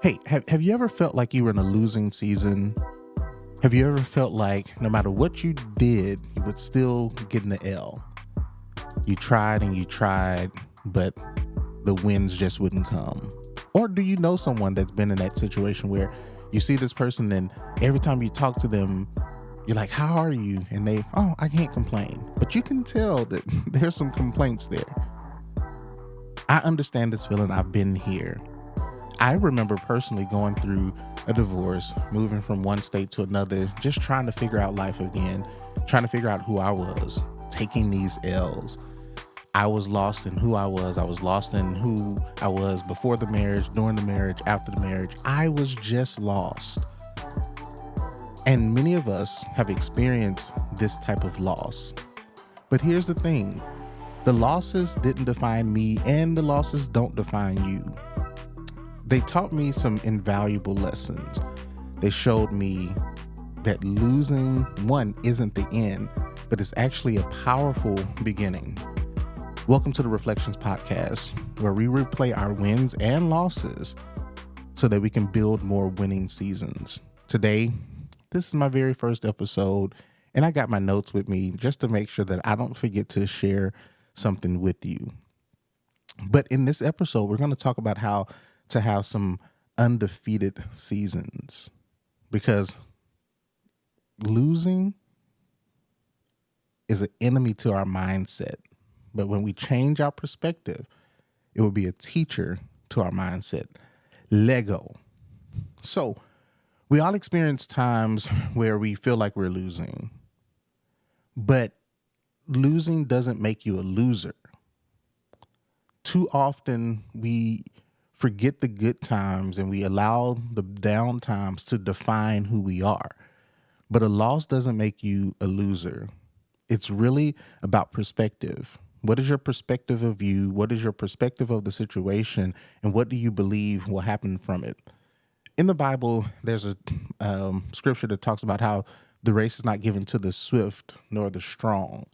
Hey, have you ever felt like you were in a losing season? Have you ever felt like no matter what you did, you would still get an L? You tried and you tried, but the wins just wouldn't come. Or do you know someone that's been in that situation where you see this person and every time you talk to them, you're like, how are you? And I can't complain. But you can tell that there's some complaints there. I understand this feeling. I've been here. I remember personally going through a divorce, moving from one state to another, just trying to figure out life again, trying to figure out who I was, taking these L's. I was lost in who I was. I was lost in who I was before the marriage, during the marriage, after the marriage. I was just lost. And many of us have experienced this type of loss. But here's the thing, the losses didn't define me, and the losses don't define you. They taught me some invaluable lessons. They showed me that losing one isn't the end, but it's actually a powerful beginning. Welcome to the Reflections Podcast, where we replay our wins and losses so that we can build more winning seasons. Today, this is my very first episode, and I got my notes with me just to make sure that I don't forget to share something with you. But in this episode, we're going to talk about how to have some undefeated seasons, because losing is an enemy to our mindset. But when we change our perspective, it will be a teacher to our mindset. Lego. So we all experience times where we feel like we're losing, but losing doesn't make you a loser. Too often we forget the good times and we allow the down times to define who we are. But a loss doesn't make you a loser. It's really about perspective. What is your perspective of you? What is your perspective of the situation? And what do you believe will happen from it? In the Bible, there's a scripture that talks about how the race is not given to the swift nor the strong.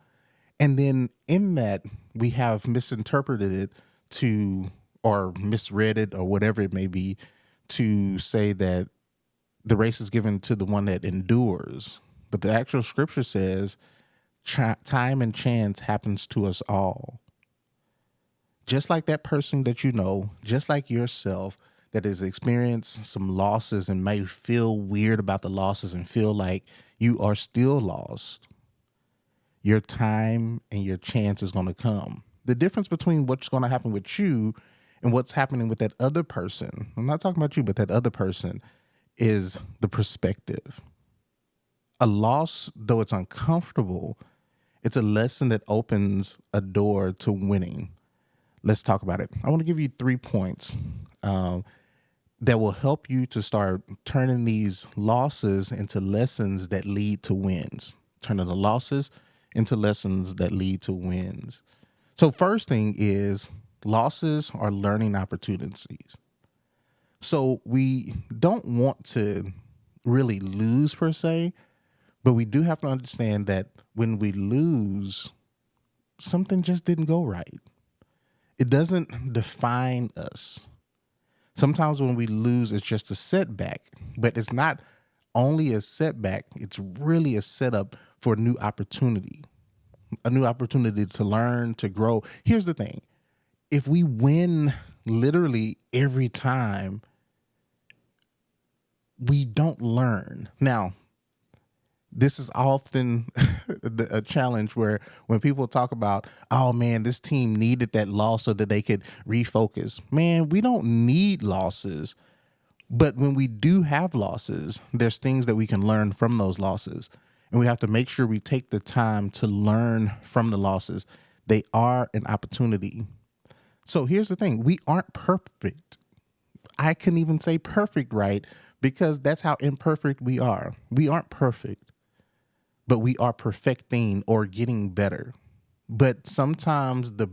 And then in that, we have misinterpreted it or misread it or whatever it may be to say that the race is given to the one that endures. But the actual scripture says time and chance happens to us all. Just like that person that you know, just like yourself that has experienced some losses and may feel weird about the losses and feel like you are still lost, your time and your chance is going to come. The difference between what's going to happen with you and what's happening with that other person, I'm not talking about you, but that other person, is the perspective. A loss, though it's uncomfortable, it's a lesson that opens a door to winning. Let's talk about it. I want to give you 3 points that will help you to start turning these losses into lessons that lead to wins. Turning the losses into lessons that lead to wins. So first thing is, losses are learning opportunities. So we don't want to really lose per se, but we do have to understand that when we lose, something just didn't go right. It doesn't define us. Sometimes when we lose, it's just a setback, but it's not only a setback, it's really a setup for a new opportunity to learn, to grow. Here's the thing. If we win literally every time, we don't learn. Now, this is often a challenge where when people talk about, oh man, this team needed that loss so that they could refocus. Man, we don't need losses. But when we do have losses, there's things that we can learn from those losses. And we have to make sure we take the time to learn from the losses. They are an opportunity. So here's the thing. We aren't perfect. I couldn't even say perfect right, because that's how imperfect we are. We aren't perfect, but we are perfecting or getting better. But sometimes the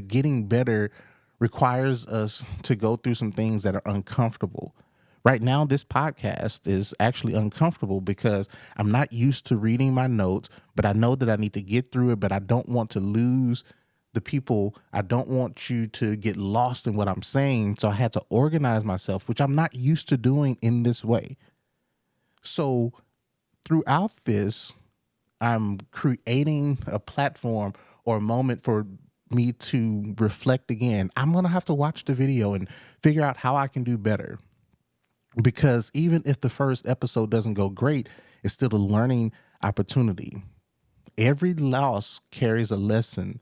getting better requires us to go through some things that are uncomfortable. Right now, this podcast is actually uncomfortable because I'm not used to reading my notes, but I know that I need to get through it, but I don't want to lose the people. I don't want you to get lost in what I'm saying. So I had to organize myself, which I'm not used to doing in this way. So throughout this, I'm creating a platform or a moment for me to reflect again. I'm going to have to watch the video and figure out how I can do better. Because even if the first episode doesn't go great, it's still a learning opportunity. Every loss carries a lesson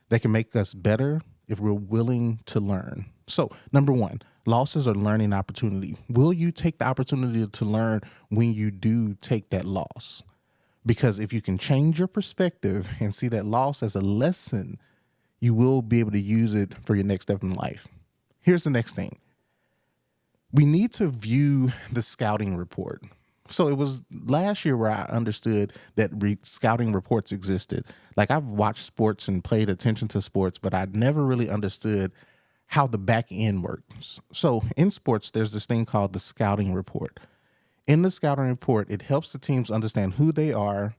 that can make us better if we're willing to learn. So, number one, losses are learning opportunity. Will you take the opportunity to learn when you do take that loss? Because if you can change your perspective and see that loss as a lesson, you will be able to use it for your next step in life. Here's the next thing. We need to view the scouting report. So it was last year where I understood that scouting reports existed. Like, I've watched sports and paid attention to sports, but I never really understood how the back end works. So in sports, there's this thing called the scouting report. In the scouting report, it helps the teams understand who they are.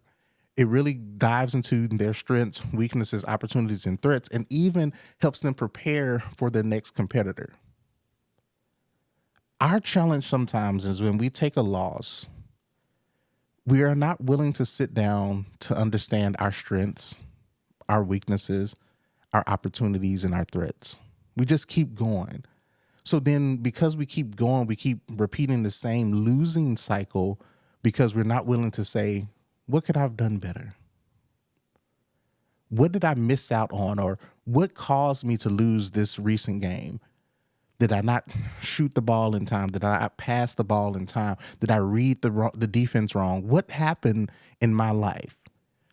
It really dives into their strengths, weaknesses, opportunities, and threats, and even helps them prepare for their next competitor. Our challenge sometimes is when we take a loss, we are not willing to sit down to understand our strengths, our weaknesses, our opportunities, and our threats. We just keep going. So then, because we keep going, we keep repeating the same losing cycle because we're not willing to say, what could I have done better? What did I miss out on? Or what caused me to lose this recent game? Did I not shoot the ball in time? Did I not pass the ball in time? Did I read the defense wrong? What happened in my life?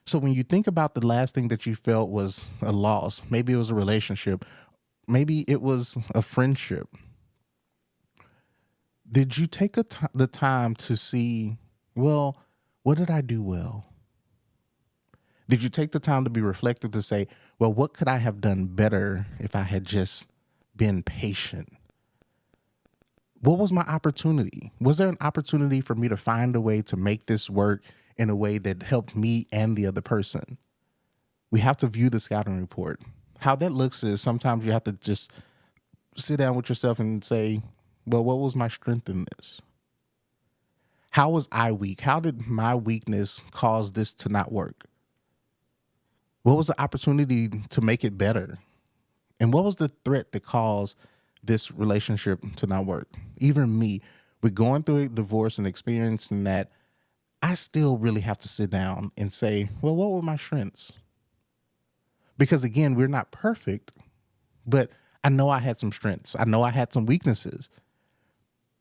So when you think about the last thing that you felt was a loss, maybe it was a relationship, maybe it was a friendship. Did you take the time to see, well, what did I do well? Did you take the time to be reflective to say, well, what could I have done better if I had just been patient? What was my opportunity? Was there an opportunity for me to find a way to make this work in a way that helped me and the other person? We have to view the scouting report. How that looks is sometimes you have to just sit down with yourself and say, well, what was my strength in this? How was I weak? How did my weakness cause this to not work? What was the opportunity to make it better? And what was the threat that caused this relationship to not work? Even me, with going through a divorce and experiencing that, I still really have to sit down and say, well, what were my strengths? Because again, we're not perfect, but I know I had some strengths. I know I had some weaknesses.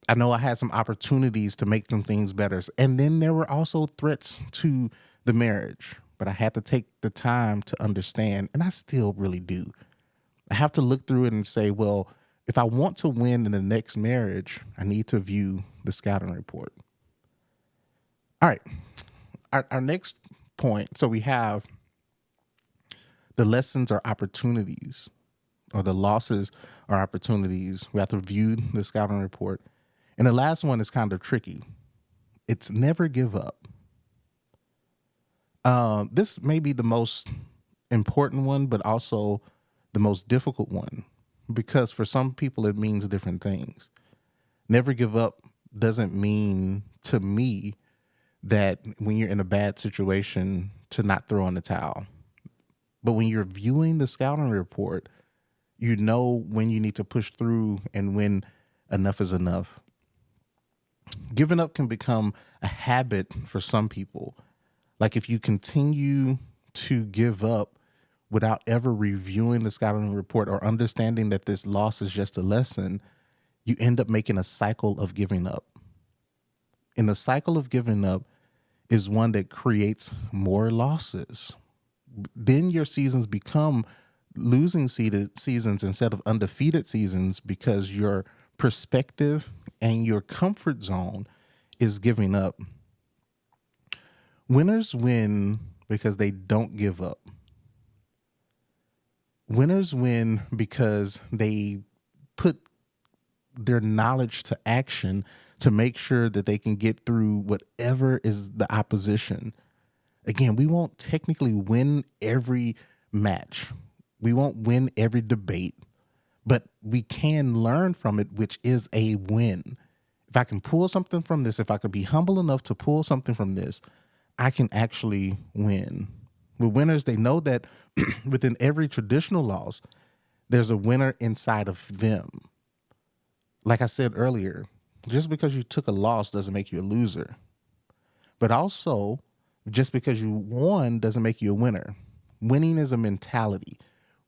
I know I had some opportunities to make some things better. And then there were also threats to the marriage, but I had to take the time to understand, and I still really do. I have to look through it and say, well, if I want to win in the next marriage, I need to view the scouting report. All right. Our next point. So we have the lessons or opportunities, or the losses or opportunities. We have to view the scouting report. And the last one is kind of tricky. It's never give up. This may be the most important one, but also the most difficult one, because for some people it means different things. Never give up doesn't mean, to me, that when you're in a bad situation to not throw in the towel. But when you're viewing the scouting report, you know when you need to push through and when enough is enough. Giving up can become a habit for some people. Like, if you continue to give up without ever reviewing the scouting report or understanding that this loss is just a lesson, you end up making a cycle of giving up. And the cycle of giving up is one that creates more losses. Then your seasons become losing seasons instead of undefeated seasons, because your perspective and your comfort zone is giving up. Winners win because they don't give up. Winners win because they put their knowledge to action to make sure that they can get through whatever is the opposition. Again, we won't technically win every match, We won't win every debate, but we can learn from it, which is a win. If I can pull something from this, if I could be humble enough to pull something from this, I can actually win. With winners, they know that within every traditional loss, there's a winner inside of them. Like I said earlier, just because you took a loss doesn't make you a loser. But also, just because you won doesn't make you a winner. Winning is a mentality.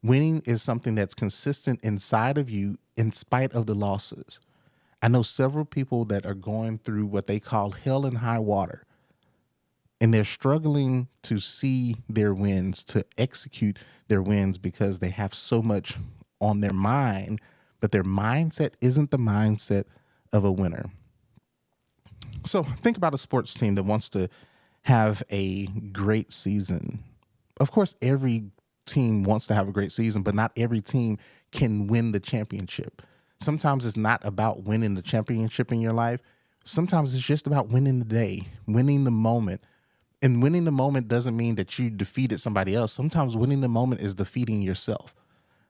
Winning is something that's consistent inside of you in spite of the losses. I know several people that are going through what they call hell and high water, and they're struggling to see their wins, to execute their wins because they have so much on their mind, but their mindset isn't the mindset of a winner. So think about a sports team that wants to have a great season. Of course, every team wants to have a great season, but not every team can win the championship. Sometimes it's not about winning the championship in your life. Sometimes it's just about winning the day, winning the moment. And winning the moment doesn't mean that you defeated somebody else. Sometimes winning the moment is defeating yourself,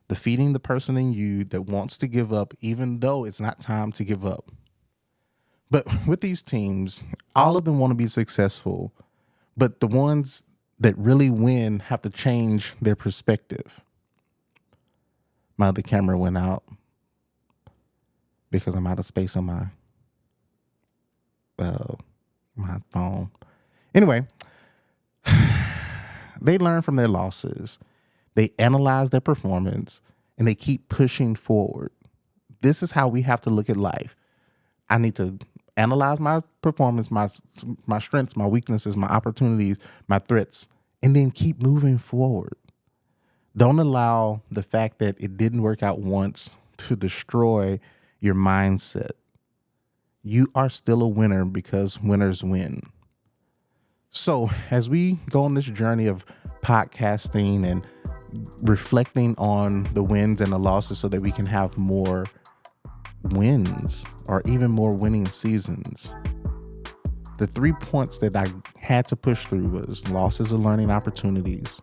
defeating the person in you that wants to give up, even though it's not time to give up. But with these teams, all of them want to be successful, but the ones that really win have to change their perspective. My other camera went out because I'm out of space on my phone. Anyway, they learn from their losses. They analyze their performance and they keep pushing forward. This is how we have to look at life. I need to analyze my performance, my strengths, my weaknesses, my opportunities, my threats, and then keep moving forward. Don't allow the fact that it didn't work out once to destroy your mindset. You are still a winner because winners win. So as we go on this journey of podcasting and reflecting on the wins and the losses so that we can have more wins or even more winning seasons, the 3 points that I had to push through was losses are learning opportunities.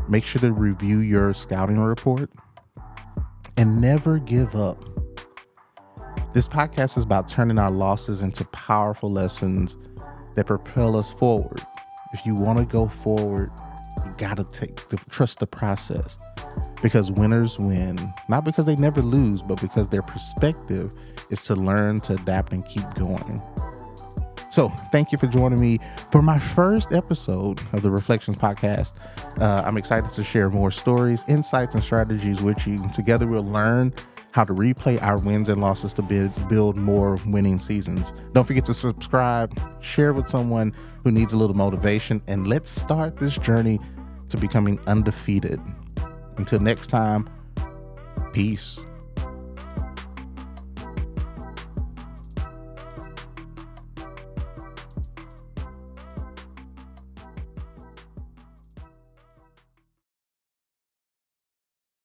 Make sure to review your scouting report and never give up. This podcast is about turning our losses into powerful lessons that propel us forward. If you want to go forward, you got to trust the process, because winners win, not because they never lose, but because their perspective is to learn, to adapt, and keep going. So thank you for joining me for my first episode of the Reflections Podcast. I'm excited to share more stories, insights, and strategies with you. Together we'll learn how to replay our wins and losses to build more winning seasons. Don't forget to subscribe, share with someone who needs a little motivation, and let's start this journey to becoming undefeated. Until next time, peace.